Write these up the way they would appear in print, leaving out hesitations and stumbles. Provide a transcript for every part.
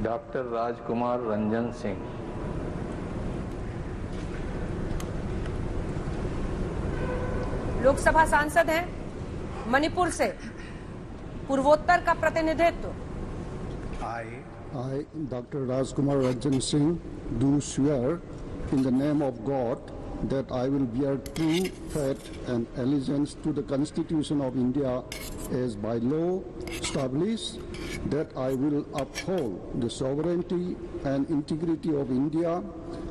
Doctor राजकुमार रंजन सिंह। लोकसभा सांसद हैं, मणिपुर से, पूर्वोत्तर का प्रतिनिधित्व। I, Dr. Rajkumar Ranjan Singh, do swear in the name of God that I will bear true faith and allegiance to the Constitution of India as by law established, that I will uphold the sovereignty and integrity of India,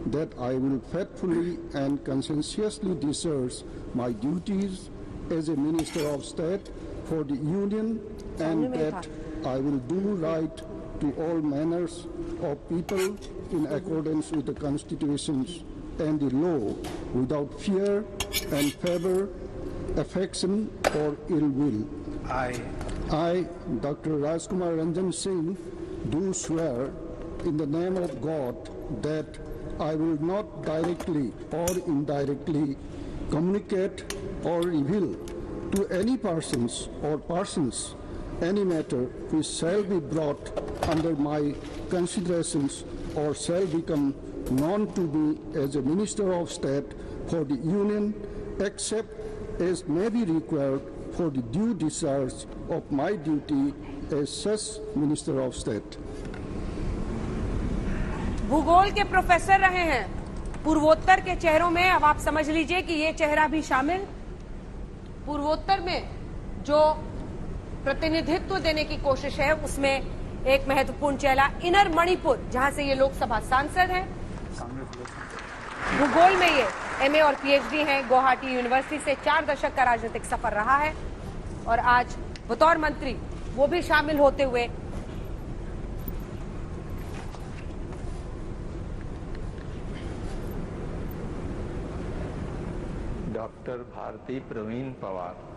that I will faithfully and conscientiously discharge my duties as a Minister of State for the Union, and that I will do right to all manners of people in accordance with the constitutions and the law, without fear and favor, affection or ill will. I, Dr. Rajkumar Ranjan Singh, do swear in the name of God that I will not directly or indirectly communicate or reveal to any persons or persons any matter which shall be brought under my considerations or shall become known to me as a Minister of State for the Union, except as may be required for the due discharge of my duty as such Minister of State. भूगोल के professor रहे हैं, पूर्वोत्तर के चेहरों में अब आप समझ लीजिए कि ये चेहरा भी शामिल। पूर्वोत्तर में जो प्रतिनिधित्व देने की कोशिश है उसमें एक महत्वपूर्ण चेहरा इनर मणिपुर, जहां से ये लोकसभा सांसद हैं। भूगोल में ये एमए और पीएचडी हैं। गुवाहाटी यूनिवर्सिटी से 4 दशक का राजनीतिक सफर रहा है और आज बतौर मंत्री वो भी शामिल होते हुए डॉक्टर भारती प्रवीण पवार।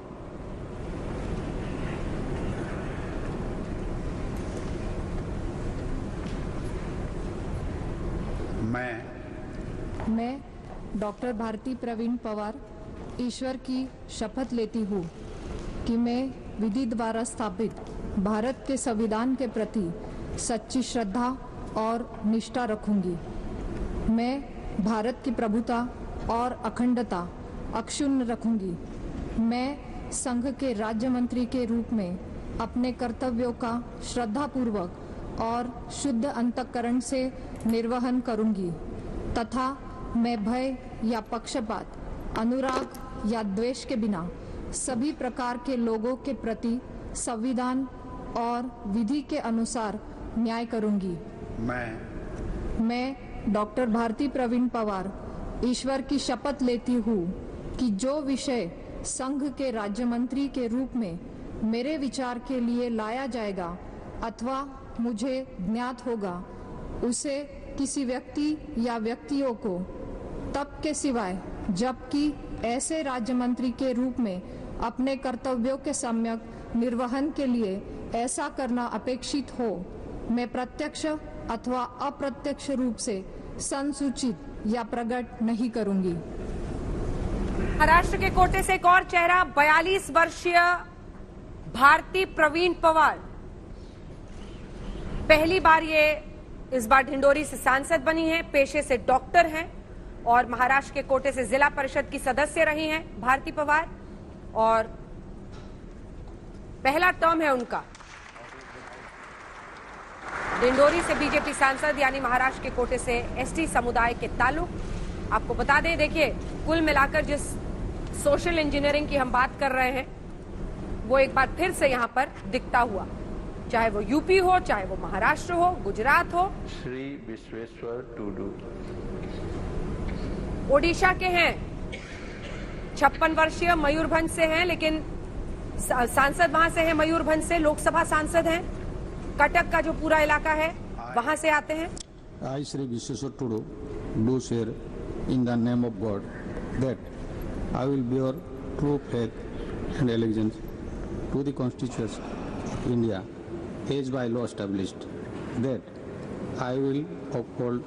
मैं डॉक्टर भारती प्रवीण पवार ईश्वर की शपथ लेती हूँ कि मैं विधि द्वारा स्थापित भारत के संविधान के प्रति सच्ची श्रद्धा और निष्ठा रखूंगी। मैं भारत की प्रभुता और अखंडता अक्षुण्ण रखूंगी। मैं संघ के राज्य मंत्री के रूप में अपने कर्तव्यों का श्रद्धापूर्वक और शुद्ध अंतःकरण से निर्वहन करूंगी तथा मैं भय या पक्षपात, अनुराग या द्वेष के बिना सभी प्रकार के लोगों के प्रति संविधान और विधि के अनुसार न्याय करूंगी। मैं डॉक्टर भारती प्रवीण पवार ईश्वर की शपथ लेती हूँ कि जो विषय संघ के राज्य मंत्री के रूप में मेरे विचार के लिए लाया जाएगा अथवा मुझे ज्ञात होगा, उसे किसी व्यक्ति या व्यक्तियों को तब के सिवाय जबकि ऐसे राज्य मंत्री के रूप में अपने कर्तव्यों के सम्यक निर्वहन के लिए ऐसा करना अपेक्षित हो, मैं प्रत्यक्ष अथवा अप्रत्यक्ष रूप से संसूचित या प्रकट नहीं करूंगी। महाराष्ट्र के कोटे से एक और चेहरा 42 वर्षीय भारती प्रवीण पवार। पहली बार ये इस बार ढिंडोरी से सांसद बनी हैं, पेशे से डॉक्टर हैं और महाराष्ट्र के कोटे से जिला परिषद की सदस्य रही हैं भारती पवार और पहला टर्म है उनका। ढिंडोरी से बीजेपी सांसद यानी महाराष्ट्र के कोटे से एसटी समुदाय के ताल्लुक। आपको बता दें, देखिए कुल मिलाकर जिस सोशल इंजीनियरिंग की हम बात कर रहे हैं वो एक बार फिर से यहां पर दिखता हुआ, चाहे वो यूपी हो, चाहे वो महाराष्ट्र हो, गुजरात हो। श्री विश्वेश्वर टुडू ओडिशा के हैं, 56 वर्षीय, मयूरभंज से हैं, लेकिन सांसद वहां से हैं, मयूरभंज से लोकसभा सांसद हैं। कटक का जो पूरा इलाका है वहां से आते हैं। I, Shri Vishweshwar Tudu, do swear in the name of God that I will bear true faith and allegiance to the Constitution of India as by law established, that I will uphold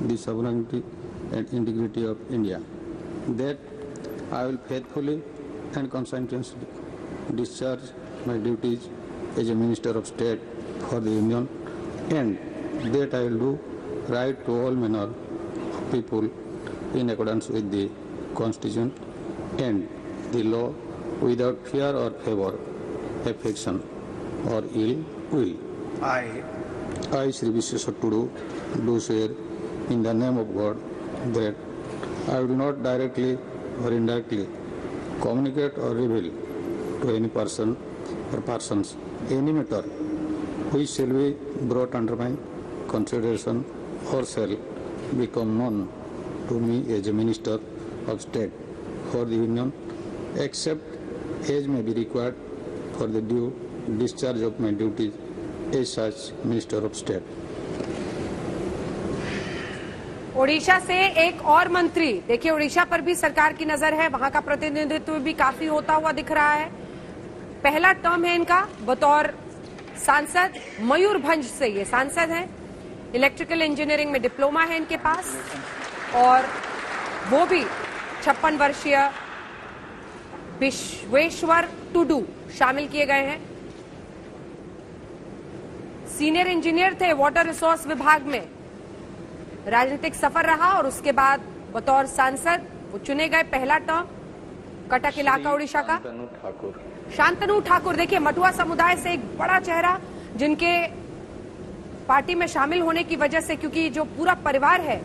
the sovereignty and integrity of India, that I will faithfully and conscientiously discharge my duties as a Minister of State for the Union, and that I will do right to all manner people in accordance with the Constitution and the law without fear or favor, affection or ill will. I, Sri Vishweswar Tudu, do swear in the name of God that I will not directly or indirectly communicate or reveal to any person or persons any matter which shall be brought under my consideration or shall become known to me as a Minister of State for the Union, except as may be required for the due discharge of my duties as such Minister of State. Odisha से एक और मंत्री, देखिए ओडिशा पर भी सरकार की नजर है, वहां का प्रतिनिधित्व भी काफी होता हुआ दिख रहा है। पहला टर्म है इनका बतौर सांसद, मयूरभंज से ये सांसद हैं। इलेक्ट्रिकल इंजीनियरिंग में डिप्लोमा है इनके पास और वो भी 56 वर्षीय विश्वेश्वर टुडू शामिल किए गए हैं। सीनियर इंजीनियर थे वाटर रिसोर्स विभाग में, राजनीतिक सफर रहा और उसके बाद बतौर सांसद वो चुने गए। पहला टर्म कटक इलाका उड़ीसा का। शांतनु ठाकुर, देखिए मटुआ समुदाय से एक बड़ा चेहरा जिनके पार्टी में शामिल होने की वजह से, क्योंकि जो पूरा परिवार है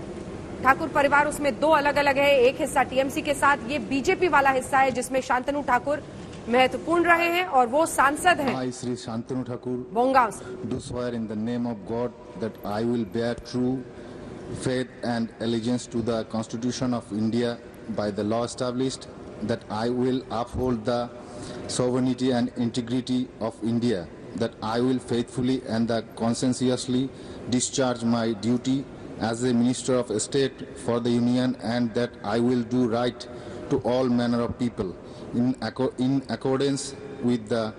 ठाकुर परिवार, उसमें दो अलग अलग है। एक हिस्सा टीएमसी के साथ, ये बीजेपी वाला हिस्सा है जिसमें शांतनु ठाकुर महत्वपूर्ण रहे हैं और वो सांसद हैं। I, Sri Shantanu Thakur, Bongaon से। do swear in the name of God that I will bear true faith and allegiance to the Constitution of India by the law established, that I will uphold the sovereignty and integrity of India, that I will faithfully and conscientiously discharge my duty as a Minister of State for the Union, and that I will do right to all manner of people in accordance with the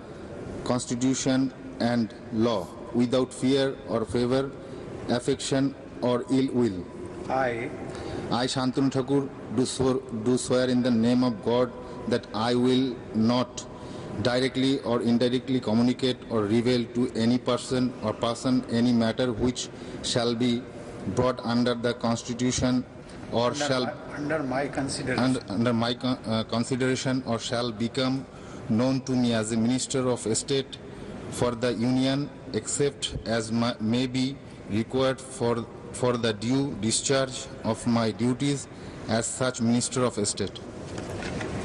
Constitution and law, without fear or favor, affection or ill will. I, Shantanu Thakur, do swear in the name of God that I will not directly or indirectly communicate or reveal to any person any matter which shall be brought under the Constitution or under my consideration or shall become known to me as a Minister of State for the Union, except as may be required for the due discharge of my duties as such Minister of State.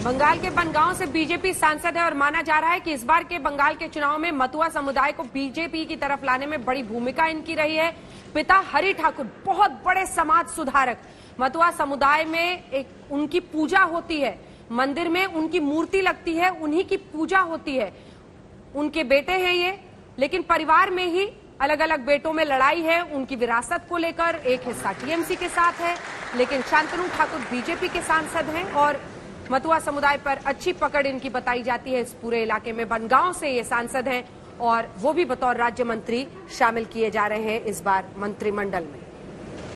Bengal के बनगांव से BJP सांसद है और माना जा रहा है कि इस बार के बंगाल के चुनाव में मटुआ समुदाय को बीजेपी की तरफ लाने में बड़ी भूमिका इनकी रही है। पिता हरि ठाकुर बहुत बड़े समाज सुधारक, मटुआ समुदाय में एक उनकी पूजा होती है, मंदिर में उनकी मूर्ति लगती है, उन्हीं की पूजा होती है। उनके बेटे हैं ये, लेकिन परिवार में ही अलग अलग बेटों में लड़ाई है उनकी विरासत को लेकर। एक हिस्सा टीएमसी के साथ है, लेकिन शांतनु ठाकुर बीजेपी के सांसद हैं और मटुआ समुदाय पर अच्छी पकड़ इनकी बताई जाती है इस पूरे इलाके में। बनगांव से ये सांसद हैं और वो भी बतौर राज्य मंत्री शामिल किए जा रहे हैं इस बार मंत्रिमंडल में।